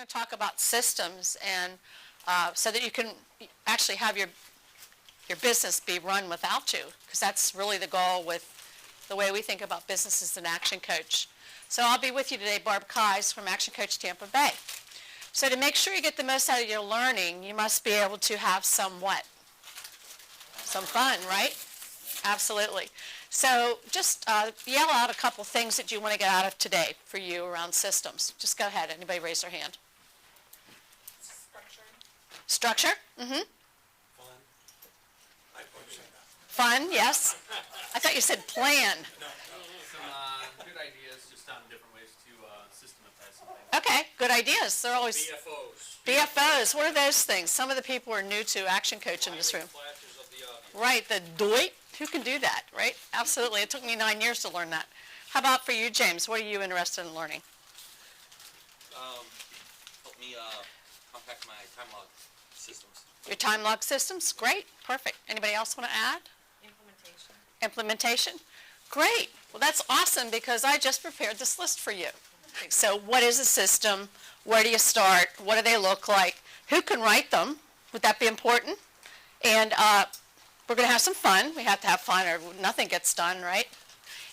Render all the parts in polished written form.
going to talk about systems, and so that you can actually have your business be run without you, because that's really the goal with the way we think about business as an action coach. So I'll be with you today, Barb Kyes from Action Coach Tampa Bay. So to make sure you get the most out of your learning, you must be able to have some what? Some fun, right? Absolutely. So just yell out a couple things that you want to get out of today for you around systems. Just go ahead. Anybody raise their hand? Structure? Mm-hmm. Fun, yes. I thought you said plan. Some good ideas just on different ways to systematize something. Okay, good ideas. They're always BFOs. BFOs. What are those things? Some of the people are new to Action Coach in this room. Right, the doit. Who can do that, right? Absolutely. It took me 9 years to learn that. How about for you, James? What are you interested in learning? Help me compact my time log systems. Your time log systems? Great. Perfect. Anybody else want to add? Implementation. Implementation? Great. Well, that's awesome because I just prepared this list for you. So what is a system? Where do you start? What do they look like? Who can write them? Would that be important? And we're going to have some fun. We have to have fun or nothing gets done, right?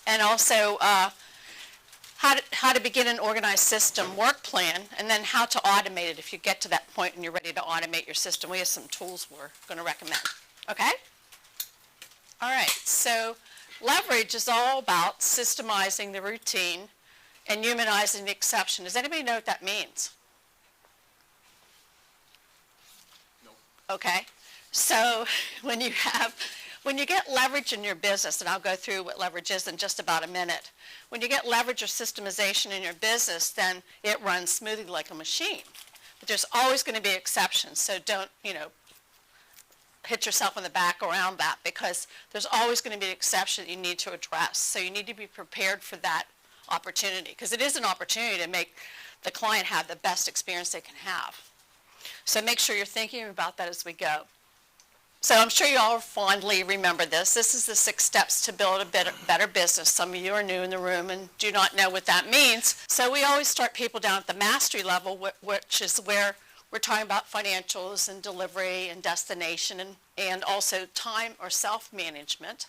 And also how to begin an organized system work plan, and then how to automate it if you get to that point and you're ready to automate your system. We have some tools we're going to recommend. Okay? All right. So leverage is all about systemizing the routine and humanizing the exception. Does anybody know what that means? No. Okay. So when you get leverage in your business, and I'll go through what leverage is in just about a minute. When you get leverage or systemization in your business, then it runs smoothly like a machine. But there's always going to be exceptions, so don't, hit yourself on the back around that, because there's always going to be an exception that you need to address. So you need to be prepared for that opportunity, because it is an opportunity to make the client have the best experience they can have. So make sure you're thinking about that as we go. So I'm sure you all fondly remember this. This is the 6 steps to build a better business. Some of you are new in the room and do not know what that means. So we always start people down at the mastery level, which is where we're talking about financials and delivery and destination and also time or self-management.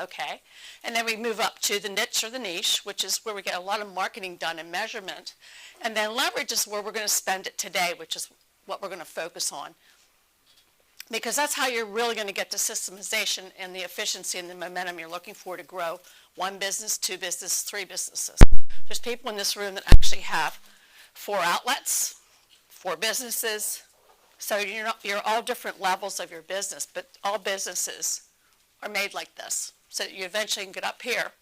Okay. And then we move up to the niche or the niche, which is where we get a lot of marketing done and measurement. And then leverage is where we're going to spend it today, which is what we're going to focus on. Because that's how you're really going to get the systemization and the efficiency and the momentum you're looking for to grow 1 business, 2 businesses, 3 businesses. There's people in this room that actually have 4 outlets, 4 businesses. So you're all different levels of your business, but all businesses are made like this. So that you eventually can get up here,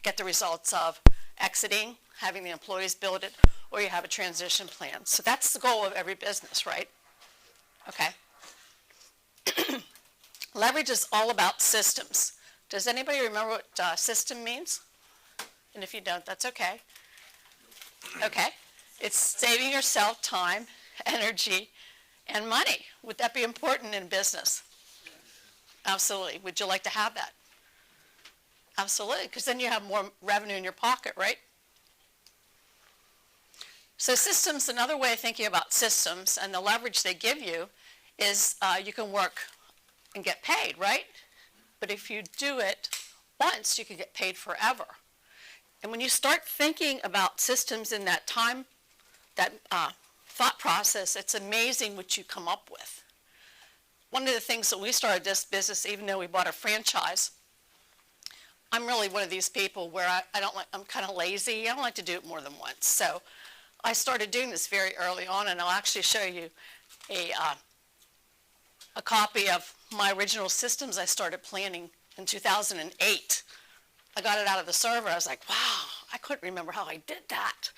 get the results of exiting, having the employees build it, or you have a transition plan. So that's the goal of every business, right? Okay. Leverage is all about systems. Does anybody remember what system means? And if you don't, that's okay. Okay. It's saving yourself time, energy, and money. Would that be important in business? Absolutely. Would you like to have that? Absolutely, because then you have more revenue in your pocket, right? So systems, another way of thinking about systems and the leverage they give you is you can work and get paid, right? But if you do it once, you can get paid forever. And when you start thinking about systems in that time, that thought process, it's amazing what you come up with. One of the things that we started this business, even though we bought a franchise, I'm really one of these people where I'm kind of lazy. I don't like to do it more than once. So I started doing this very early on, and I'll actually show you a copy of my original systems I started planning in 2008. I got it out of the server. I was like, wow, I couldn't remember how I did that.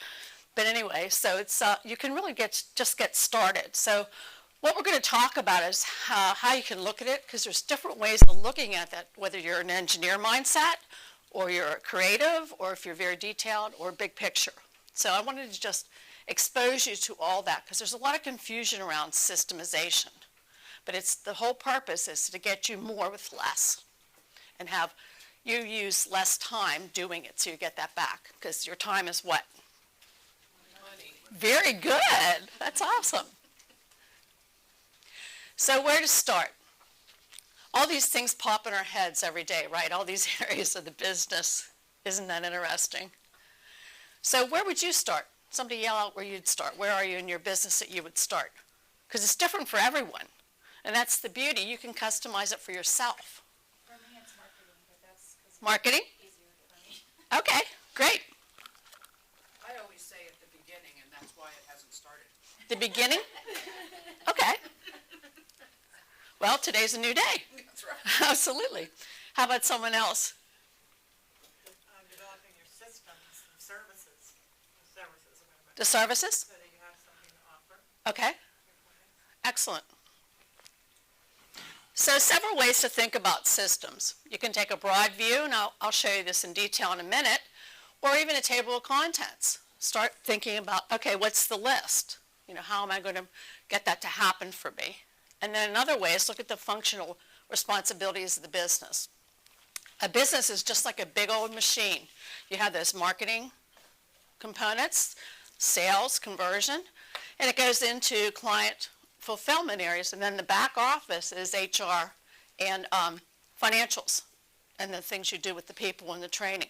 But anyway, so it's you can really just get started. So what we're going to talk about is how you can look at it, because there's different ways of looking at that, whether you're an engineer mindset, or you're a creative, or if you're very detailed, or big picture. So I wanted to just expose you to all that, because there's a lot of confusion around systemization. But it's the whole purpose is to get you more with less and have you use less time doing it so you get that back, because your time is what? Money. Very good. That's awesome. So where to start? All these things pop in our heads every day, right? All these areas of the business. Isn't that interesting? So where would you start? Somebody yell out where you'd start. Where are you in your business that you would start? Because it's different for everyone. And that's the beauty. You can customize it for yourself. For me, it's marketing, but that's 'cause Marketing? it's easier for me. Okay, great. I always say at the beginning, and that's why it hasn't started. The beginning? Okay. Well, today's a new day. That's right. Absolutely. How about someone else? Developing your systems and services, The services? so that you have something to offer Okay, your clients. excellent. So several ways to think about systems. You can take a broad view, and I'll show you this in detail in a minute, or even a table of contents. Start thinking about, okay, what's the list? You know, how am I going to get that to happen for me? And then another way is look at the functional responsibilities of the business. A business is just like a big old machine. You have those marketing components, sales, conversion, and it goes into client fulfillment areas, and then the back office is HR and financials and the things you do with the people and the training.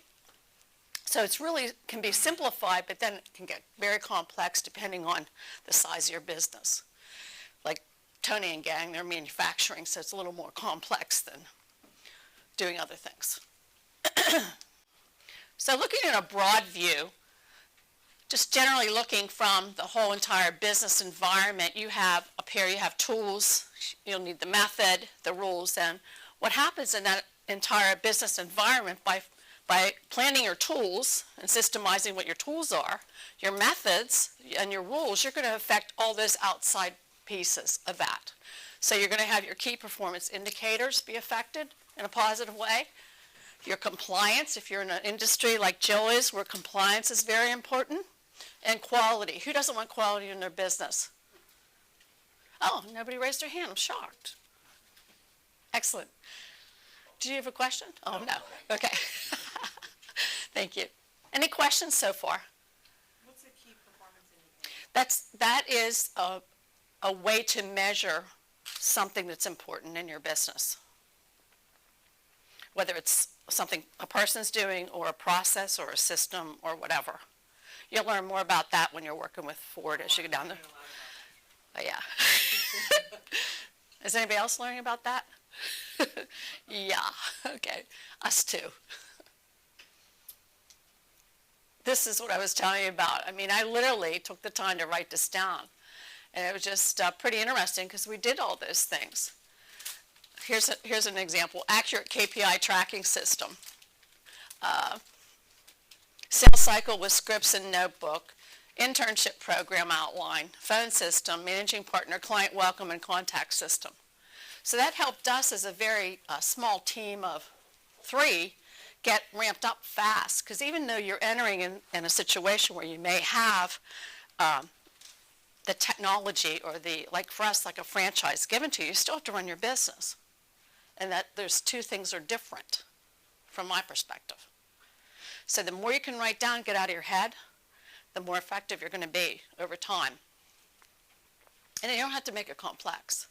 So it's really can be simplified, but then it can get very complex depending on the size of your business. Like Tony and Gang, they're manufacturing, so it's a little more complex than doing other things. So looking at a broad view, just generally looking from the whole entire business environment, you have up here, you have tools, you'll need the method, the rules, and what happens in that entire business environment by planning your tools and systemizing what your tools are, your methods and your rules, you're going to affect all those outside pieces of that. So you're going to have your key performance indicators be affected in a positive way. Your compliance, if you're in an industry like Jill is, where compliance is very important. And quality. Who doesn't want quality in their business? Oh, nobody raised their hand. I'm shocked. Excellent. Do you have a question? Oh, no. Okay. Thank you. Any questions so far? What's a key performance indicator? That is a way to measure something that's important in your business. Whether it's something a person's doing or a process or a system or whatever. You'll learn more about that when you're working with Ford as you go down there. Yeah. Is anybody else learning about that? Yeah, okay. Us too. This is what I was telling you about. I mean, I literally took the time to write this down. And it was just pretty interesting because we did all those things. Here's an example. Accurate KPI tracking system. Sales cycle with scripts and notebook, internship program outline, phone system, managing partner, client welcome, and contact system. So that helped us as a very small team of 3 get ramped up fast, because even though you're entering in a situation where you may have the technology or like for us, like a franchise given to you, you still have to run your business. And that there's 2 things are different from my perspective. So the more you can write down, get out of your head, the more effective you're going to be over time. And you don't have to make it complex.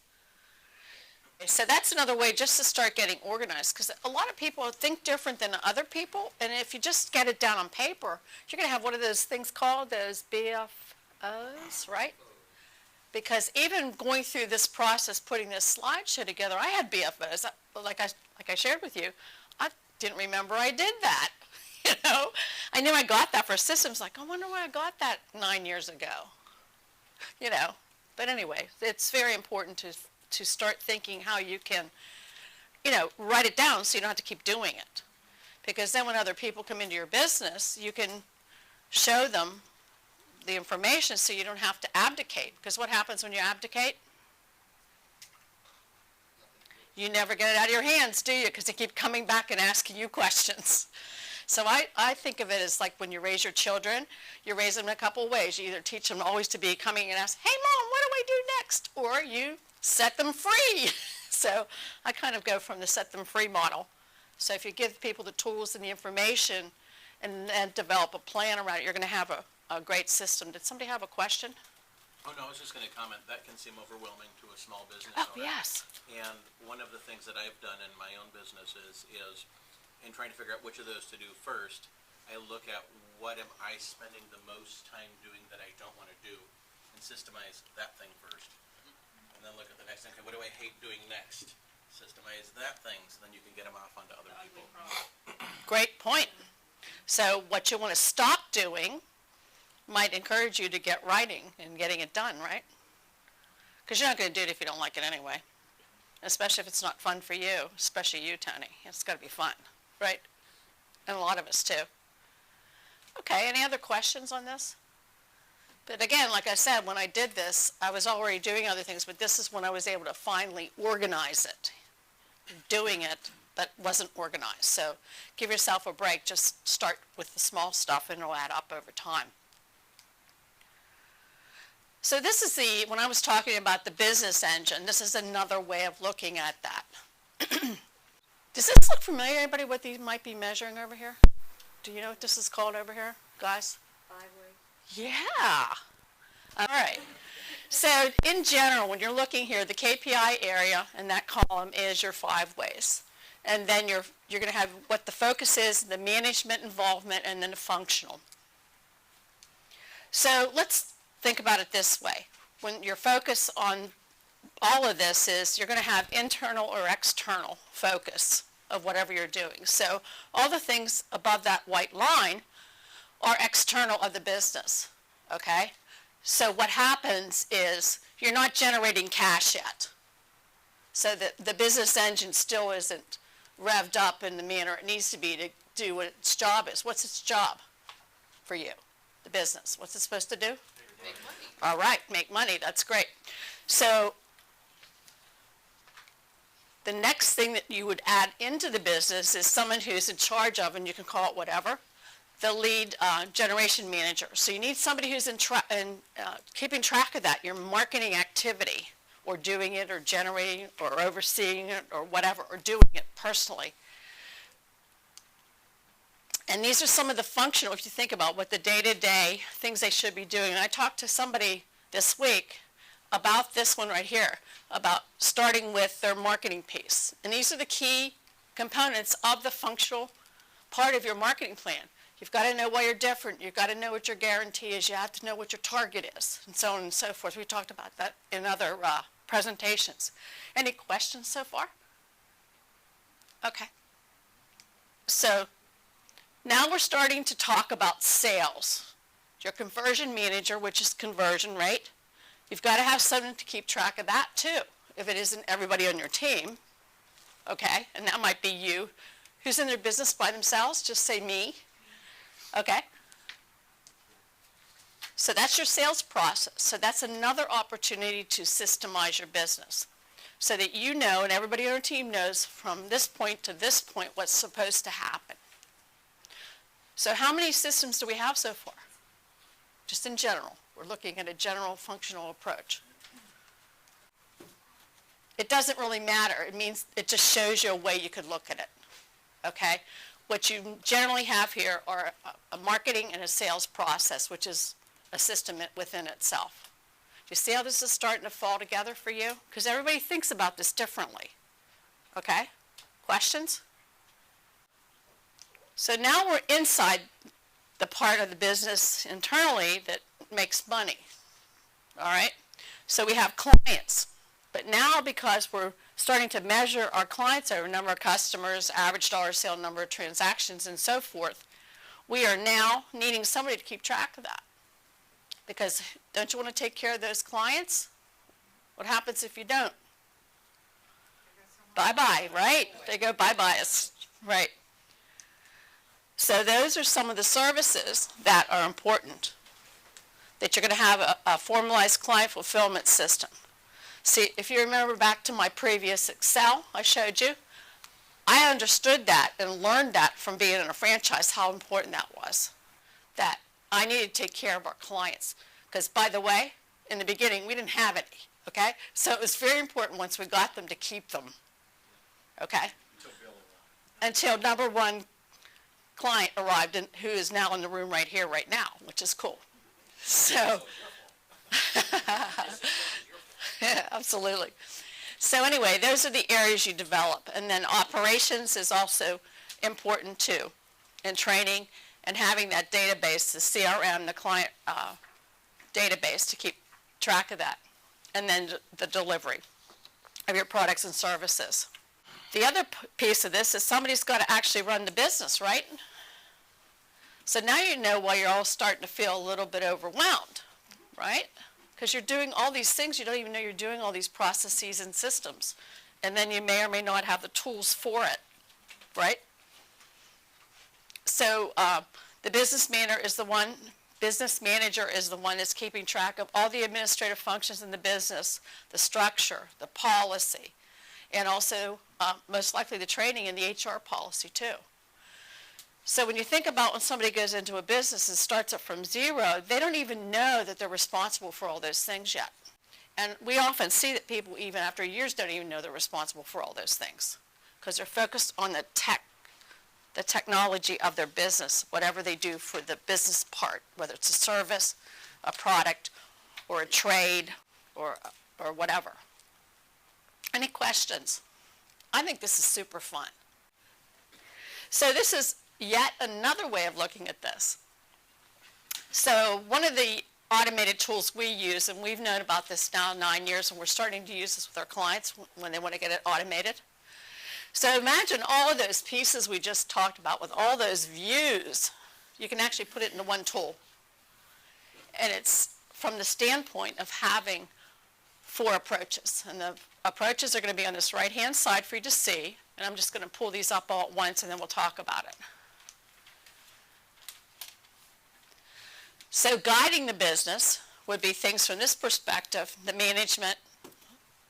So that's another way just to start getting organized, because a lot of people think different than other people, and if you just get it down on paper, you're going to have one of those things called those BFOs, right? Because even going through this process, putting this slideshow together, I had BFOs. Like I shared with you, I didn't remember I did that. You know, I knew I got that for systems. Like, I wonder why I got that 9 years ago. You know, but anyway, it's very important to start thinking how you can, you know, write it down so you don't have to keep doing it. Because then when other people come into your business, you can show them the information so you don't have to abdicate. Because what happens when you abdicate? You never get it out of your hands, do you? Because they keep coming back and asking you questions. So I think of it as like when you raise your children, you raise them in a couple of ways. You either teach them always to be coming and ask, hey, Mom, what do I do next? Or you set them free. So I kind of go from the set them free model. So if you give people the tools and the information and develop a plan around it, you're going to have a great system. Did somebody have a question? Oh, no, I was just gonna comment, that can seem overwhelming to a small business Oh, owner. yes. And one of the things that I've done in my own business is in trying to figure out which of those to do first, I look at what am I spending the most time doing that I don't wanna do, and systemize that thing first. And then look at the next thing, okay, what do I hate doing next? Systemize that thing, so then you can get them off onto other people. Great point. So what you want to stop doing might encourage you to get writing and getting it done, right? Because you're not going to do it if you don't like it anyway, especially if it's not fun for you, especially you, Tony. It's got to be fun, right? And a lot of us too. Okay, any other questions on this? But again, like I said, when I did this, I was already doing other things, but this is when I was able to finally organize it. Doing it, but wasn't organized. So give yourself a break. Just start with the small stuff and it'll add up over time. So this is when I was talking about the business engine, this is another way of looking at that. Does this look familiar? Anybody what these might be measuring over here? Do you know what this is called over here, guys? Yeah. All right. So in general, when you're looking here, the KPI area in that column is your 5 ways. And then you're going to have what the focus is, the management involvement, and then the functional. So let's think about it this way. When your focus on all of this is, you're going to have internal or external focus of whatever you're doing. So all the things above that white line are external of the business, okay? So what happens is you're not generating cash yet. So the business engine still isn't revved up in the manner it needs to be to do what its job is. What's its job for you, the business? What's it supposed to do? Make money. All right, make money. That's great. So the next thing that you would add into the business is someone who's in charge of, and you can call it whatever, the lead generation manager. So you need somebody who's keeping track of that, your marketing activity, or doing it, or generating it, or overseeing it, or whatever, or doing it personally. And these are some of the functional, if you think about what the day-to-day things they should be doing. And I talked to somebody this week about this one right here, about starting with their marketing piece. And these are the key components of the functional part of your marketing plan. You've got to know why you're different. You've got to know what your guarantee is. You have to know what your target is, and so on and so forth. We talked about that in other presentations. Any questions so far? Okay. So now we're starting to talk about sales. Your conversion manager, which is conversion rate, you've got to have someone to keep track of that too, if it isn't everybody on your team, okay? And that might be you. Who's in their business by themselves? Just say me. Okay? So that's your sales process. So that's another opportunity to systemize your business so that you know and everybody on your team knows from this point to this point what's supposed to happen. So how many systems do we have so far? Just in general. We're looking at a general functional approach. It doesn't really matter. It means it just shows you a way you could look at it. Okay? What you generally have here are a marketing and a sales process, which is a system within itself. Do you see how this is starting to fall together for you? Because everybody thinks about this differently. Okay? Questions? So now we're inside the part of the business internally that makes money. All right? So we have clients. But now because we're starting to measure our clients over number of customers, average dollar sale, number of transactions, and so forth, we are now needing somebody to keep track of that. Because don't you want to take care of those clients? What happens if you don't? Bye-bye, right? They go bye-bye, right. So those are some of the services that are important, that you're going to have a formalized client fulfillment system. See, if you remember back to my previous Excel I showed you, I understood that and learned that from being in a franchise, how important that was. That I needed to take care of our clients. Because, by the way, in the beginning, we didn't have any, okay? So it was very important once we got them to keep them, okay? Until number one client arrived, who is now in the room right here, right now, which is cool. So, yeah, absolutely. So anyway, those are the areas you develop. And then operations is also important too, and training and having that database, the CRM, the client database to keep track of that. And then the delivery of your products and services. The other piece of this is somebody's got to actually run the business, right? So now you know why you're all starting to feel a little bit overwhelmed, right? Because you're doing all these things, you don't even know you're doing all these processes and systems. And then you may or may not have the tools for it, right? So the business manager is the one that's keeping track of all the administrative functions in the business, the structure, the policy, and also most likely the training and the HR policy too. So when you think about when somebody goes into a business and starts it from zero, they don't even know that they're responsible for all those things yet. And we often see that people even after years don't even know they're responsible for all those things because they're focused on the technology of their business, whatever they do for the business part, whether it's a service, a product, or a trade, or whatever. Any questions? I think this is super fun. So this is yet another way of looking at this. So one of the automated tools we use, and we've known about this now 9 years, and we're starting to use this with our clients when they want to get it automated. So imagine all of those pieces we just talked about with all those views. You can actually put it into one tool. And it's from the standpoint of having 4 approaches. And the approaches are going to be on this right-hand side for you to see. And I'm just going to pull these up all at once, and then we'll talk about it. So guiding the business would be things from this perspective, the management,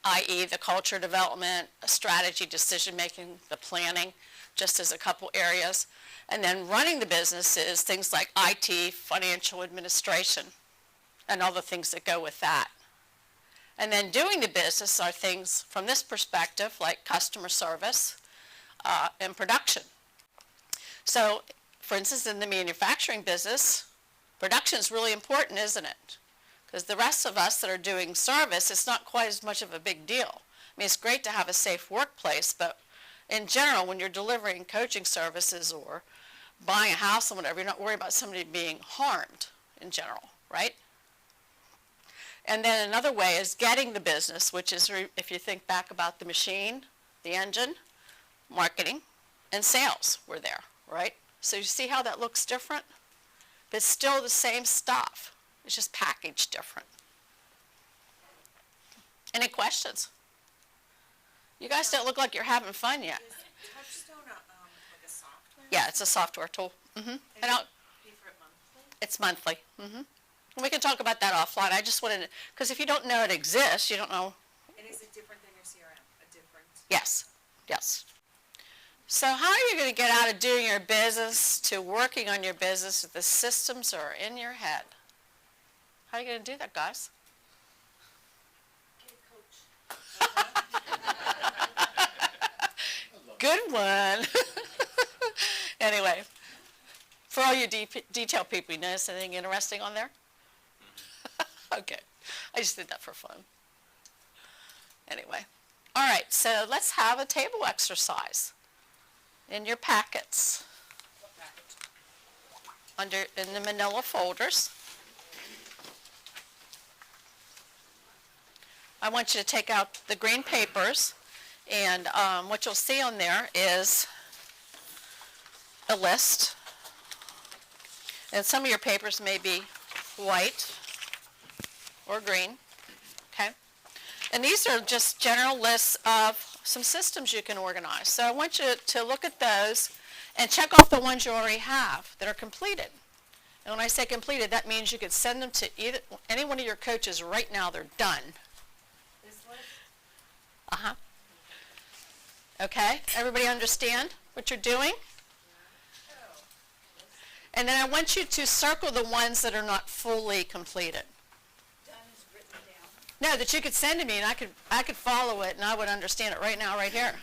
i.e. the culture development, strategy, decision-making, the planning, just as a couple areas. And then running the business is things like IT, financial administration, and all the things that go with that. And then doing the business are things from this perspective, like customer service and production. So, for instance, in the manufacturing business, production is really important, isn't it? Because the rest of us that are doing service, it's not quite as much of a big deal. I mean, it's great to have a safe workplace, but in general, when you're delivering coaching services or buying a house or whatever, you're not worried about somebody being harmed in general, right? And then another way is getting the business, which is, if you think back about the machine, the engine, marketing, and sales were there, right? So you see how that looks different? But it's still the same stuff. It's just packaged different. Any questions? You guys don't look like you're having fun yet. Is Touchstone like a software? Yeah, it's a software tool. Mm-hmm. And And I'll, pay for it monthly? it's monthly. Mm-hmm. And we can talk about that offline. I just wanted to, because if you don't know it exists, you don't know. And is it different than your CRM? A different? Yes, yes. So how are you going to get out of doing your business to working on your business if the systems are in your head? How are you going to do that, guys? Get a coach. Good one. Anyway, for all you detail people, you notice anything interesting on there? Okay, I just did that for fun. Anyway, all right, so let's have a table exercise in your packets. In the manila folders. I want you to take out the green papers, and what you'll see on there is a list. And some of your papers may be white or green, okay? And these are just general lists of some systems you can organize. So I want you to look at those and check off the ones you already have that are completed. And when I say completed, that means you could send them to any one of your coaches right now. They're done. This one? Uh-huh. Okay, everybody understand what you're doing? And then I want you to circle the ones that are not fully completed. Done is written down. No, that you could send to me and I could follow it and I would understand it right now, right here.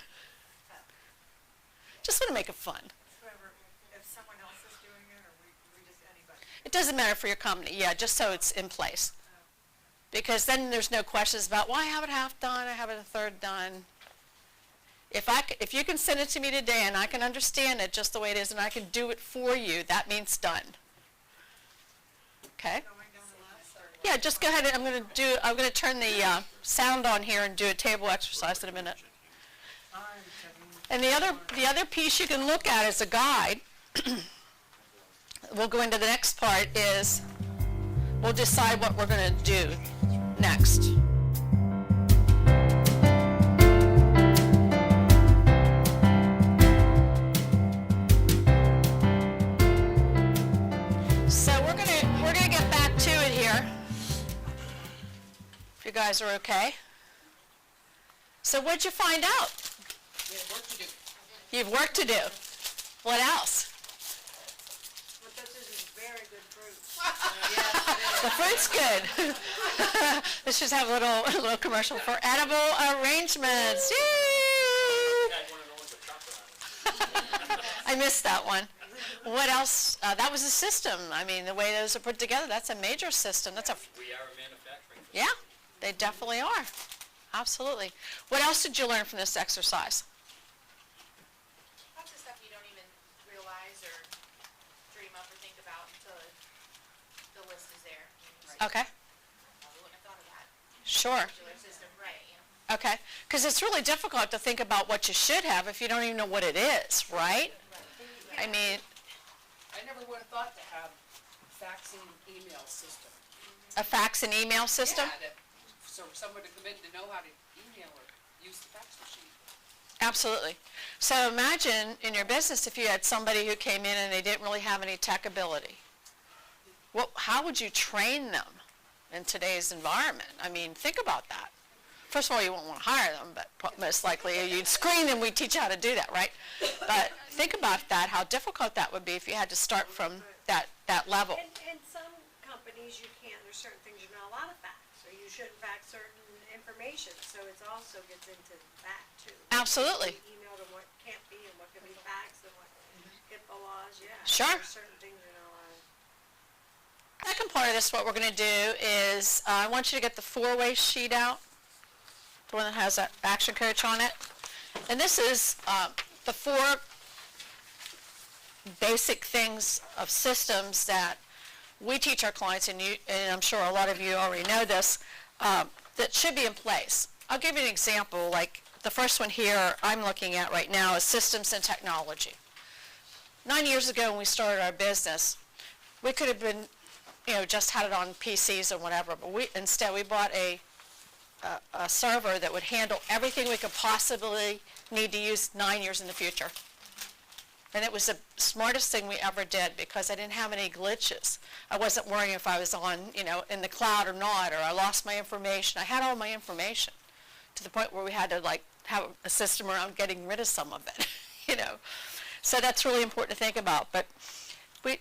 Just want to make it fun. Whoever, if someone else is doing it, or we just anybody? It doesn't matter for your company, yeah, just so it's in place. Because then there's no questions about, well, I have it half done, I have it a third done. If you can send it to me today and I can understand it just the way it is and I can do it for you, that means done. Okay? Yeah, just go ahead and I'm going to turn the sound on here and do a table exercise in a minute. And the other piece you can look at as a guide, we'll go into the next part, is we'll decide what we're going to do next. So we're gonna get back to it here. If you guys are okay. So what'd you find out? We have work to do. You've work to do. What else? But this is very good fruit. The fruit's good. Let's just have a little commercial for edible arrangements. Yay! Guys wanna know what the chocolate I missed that one. What else? That was a system. I mean, the way those are put together, that's a major system. That's a, We are a manufacturing facility. yeah, they definitely are. Absolutely. What else did you learn from this exercise? Lots of stuff you don't even realize or dream up or think about until the list is there. Okay, Probably wouldn't have thought of that sure. particular system, right, yeah. Okay, because it's really difficult to think about what you should have if you don't even know what it is, right? I mean, I never would have thought to have faxing email system. a fax and email system? Yeah, so someone to come in to know how to email or use the fax machine. Absolutely. So imagine in your business if you had somebody who came in and they didn't really have any tech ability. Well, how would you train them in today's environment? I mean, think about that. First of all, you won't want to hire them, but most likely you'd screen them, we'd teach you how to do that, right? But think about that, how difficult that would be if you had to start from that level. And some companies you can't, there's certain things you're not allowed to fax, or you shouldn't fax certain information, so it also gets into that too. Absolutely. Emailed and what can't be, and what can be faxed, and what HIPAA laws, yeah. Sure. There's certain things you're not allowed. Second part of this, what we're going to do is I want you to get the four-way sheet out, the one that has that action coach on it. And this is the four basic things of systems that we teach our clients, and I'm sure a lot of you already know this, that should be in place. I'll give you an example. Like the first one here I'm looking at right now is systems and technology. 9 years ago when we started our business, we could have been, just had it on PCs and whatever, but instead we bought a server that would handle everything we could possibly need to use 9 years in the future. And it was the smartest thing we ever did because I didn't have any glitches. I wasn't worrying if I was on, in the cloud or not, or I lost my information. I had all my information to the point where we had to have a system around getting rid of some of it, So that's really important to think about. But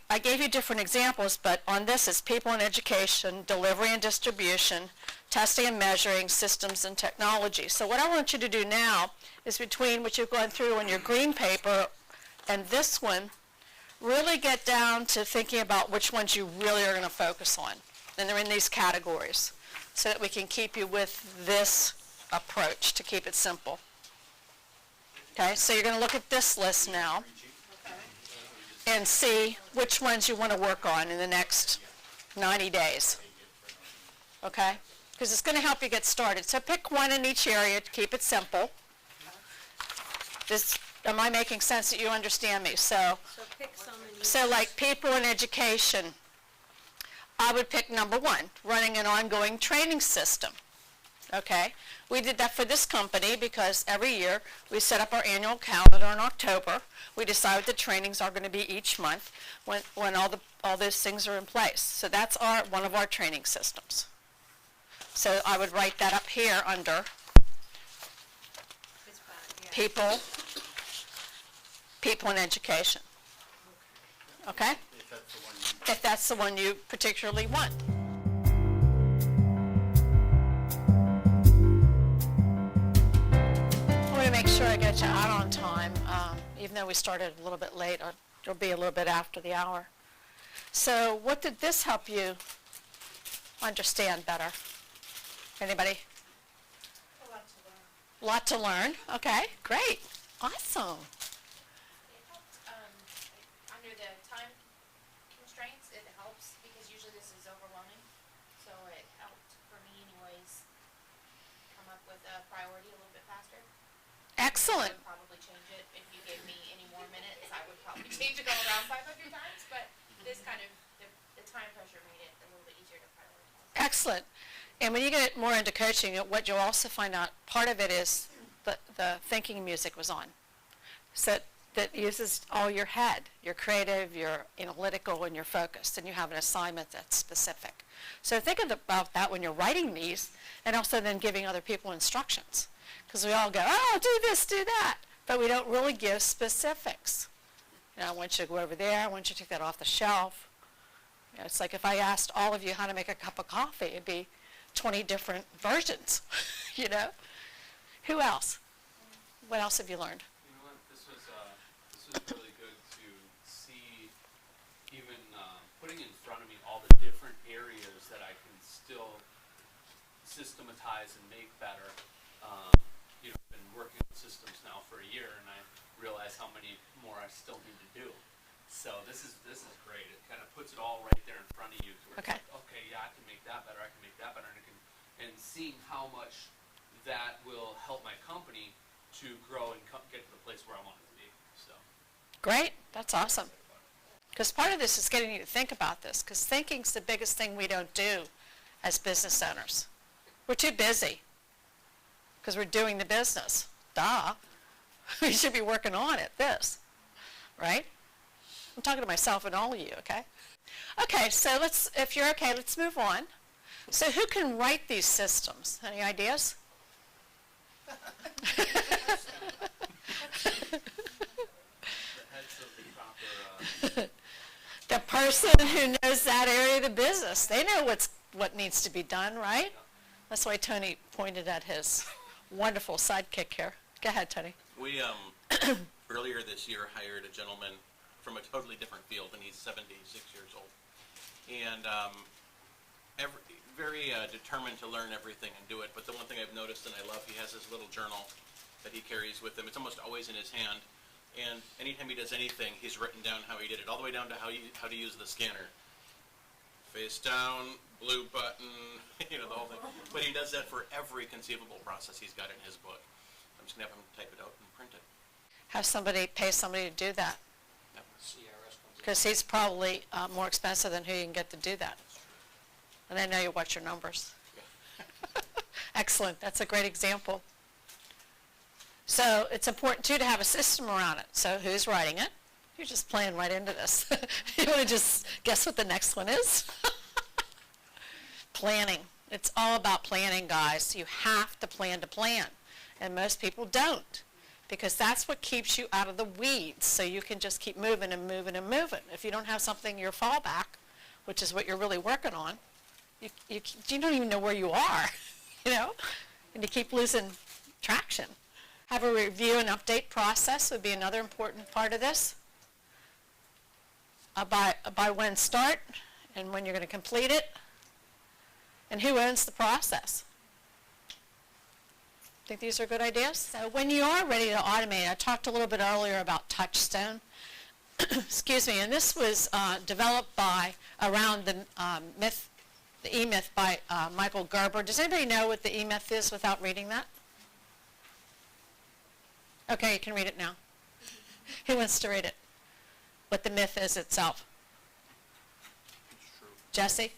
I gave you different examples, but on this it's people and education, delivery and distribution, testing and measuring, systems and technology. So what I want you to do now is between what you've gone through on your green paper and this one, really get down to thinking about which ones you really are going to focus on. And they're in these categories so that we can keep you with this approach to keep it simple. Okay, so you're going to look at this list now and see which ones you want to work on in the next 90 days. Okay? Because it's going to help you get started. So pick one in each area to keep it simple. Am I making sense that you understand me? So pick some and use. So like people and education, I would pick number one, running an ongoing training system. Okay? We did that for this company because every year we set up our annual calendar in October. We decide what the trainings are going to be each month when all those things are in place. So that's one of our training systems. So I would write that up here under It's fine, yeah. people and education. Okay? If that's the one you particularly want. I want to make sure I get you out on time, even though we started a little bit late. It'll be a little bit after the hour. So what did this help you understand better? Anybody? A lot to learn. Lot to learn. Okay, great. Awesome. It helped, under the time constraints, it helps because usually this is overwhelming. So it helped for me anyways, come up with a priority a little bit faster. Excellent. I would probably change it. If you gave me any more minutes, I would probably change it all around 500 times, but this kind of, the time pressure made it a little bit easier to prioritize. Excellent. And when you get more into coaching, what you'll also find out, part of it is the thinking music was on. So that uses all your head. You're creative, you're analytical, and you're focused, and you have an assignment that's specific. So think about that when you're writing these, and also then giving other people instructions. Because we all go, oh, do this, do that, but we don't really give specifics. You know, I want you to go over there, I want you to take that off the shelf. You know, it's like if I asked all of you how to make a cup of coffee, it'd be 20 different versions, you know? Who else? What else have you learned? You know what, this was really good to see, even putting in front of me all the different areas that I can still systematize and make better. You know, I've been working with systems now for a year, and I realize how many more I still need to do. So this is great. It kind of puts it all right there in front of you. To where Okay. It's like, okay, yeah, I can make that better. I can make that better, and seeing how much that will help my company to grow and get to the place where I want it to be. So. Great, that's awesome. Because part of this is getting you to think about this, because thinking's the biggest thing we don't do as business owners. We're too busy, because we're doing the business. Duh. We should be working on it, this, right? I'm talking to myself and all of you, okay? Okay, so if you're okay, let's move on. So who can write these systems? Any ideas? The heads of the proper, The person who knows that area of the business. They know what needs to be done, right? That's why Tony pointed at his wonderful sidekick here. Go ahead, Tony. We, earlier this year hired a gentleman from a totally different field, and he's 76 years old. And very determined to learn everything and do it. But the one thing I've noticed and I love, he has his little journal that he carries with him. It's almost always in his hand. And anytime he does anything, he's written down how he did it, all the way down to how to use the scanner. Face down, blue button, you know, the whole thing. But he does that for every conceivable process he's got in his book. I'm just going to have him type it out and print it. Have somebody pay somebody to do that, CRS comes in. because he's probably more expensive than who you can get to do that. And I know you watch your numbers. Excellent. That's a great example. So it's important, too, to have a system around it. So who's writing it? You're just playing right into this. You want to just guess what the next one is? Planning. It's all about planning, guys. You have to plan. And most people don't, because that's what keeps you out of the weeds, so you can just keep moving and moving and moving. If you don't have something, your fallback, which is what you're really working on, you don't even know where you are, you know, and you keep losing traction. Have a review and update process would be another important part of this. By when start and when you're going to complete it, and who owns the process. Think these are good ideas? So when you are ready to automate, I talked a little bit earlier about Touchstone. Excuse me, and this was developed by around the E-Myth by Michael Gerber. Does anybody know what the E-Myth is without reading that? Okay, you can read it now. Who wants to read it? What the myth is itself? Jesse?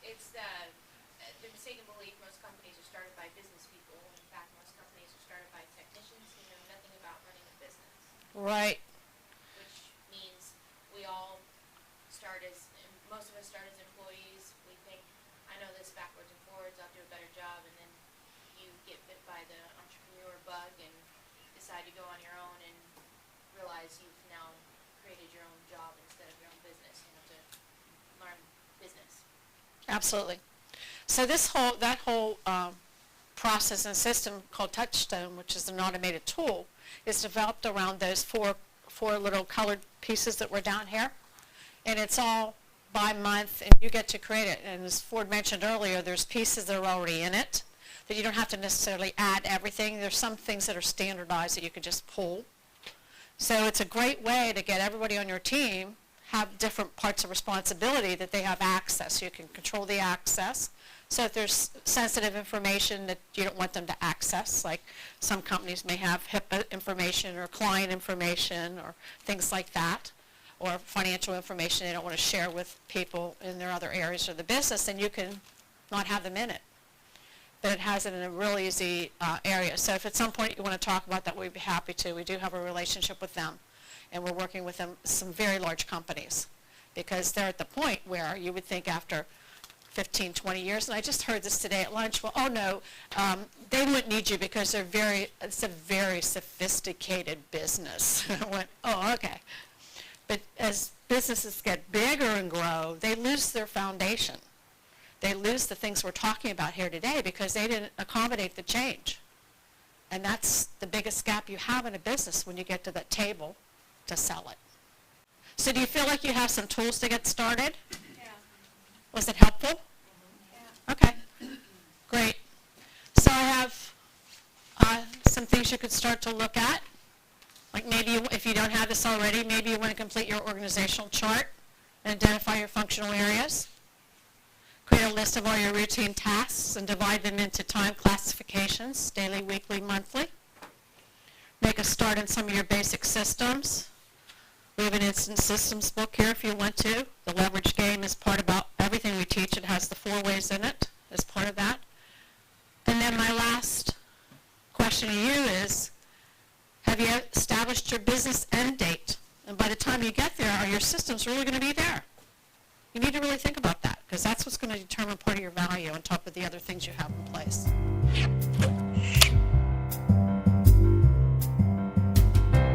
It's the mistaken belief most companies are started by business people. In fact, most companies are started by technicians who know nothing about running a business. Right. Which means we all start most of us start as employees. We think, I know this backwards and forwards, I'll do a better job, and then you get bit by the entrepreneur bug and decide to go on your own and realize you've now created your own job instead of your own business. You have to learn business. Absolutely. So that whole process and system called Touchstone, which is an automated tool, is developed around those four little colored pieces that were down here. And it's all by month, and you get to create it. And as Ford mentioned earlier, there's pieces that are already in it that you don't have to necessarily add everything. There's some things that are standardized that you could just pull. So it's a great way to get everybody on your team have different parts of responsibility that they have access. You can control the access. So if there's sensitive information that you don't want them to access, like some companies may have HIPAA information or client information or things like that, or financial information they don't want to share with people in their other areas of the business, then you can not have them in it. But it has it in a real easy area. So if at some point you want to talk about that, we'd be happy to. We do have a relationship with them, and we're working with them, some very large companies, because they're at the point where you would think after 15, 20 years, and I just heard this today at lunch, well, oh no, they wouldn't need you because it's a very sophisticated business. I went, oh, okay. But as businesses get bigger and grow, they lose their foundation. They lose the things we're talking about here today because they didn't accommodate the change. And that's the biggest gap you have in a business when you get to that table to sell it. So do you feel like you have some tools to get started? Yeah. Was it helpful? Yeah. Okay, great. So I have some things you could start to look at. Like maybe if you don't have this already, maybe you want to complete your organizational chart and identify your functional areas. Create a list of all your routine tasks and divide them into time classifications, daily, weekly, monthly. Make a start on some of your basic systems. We have an instant systems book here if you want to. The leverage game is part about everything we teach. It has the 4 ways in it as part of that. And then my last question to you is, have you established your business end date? And by the time you get there, are your systems really going to be there? You need to really think about that, because that's what's going to determine part of your value on top of the other things you have in place.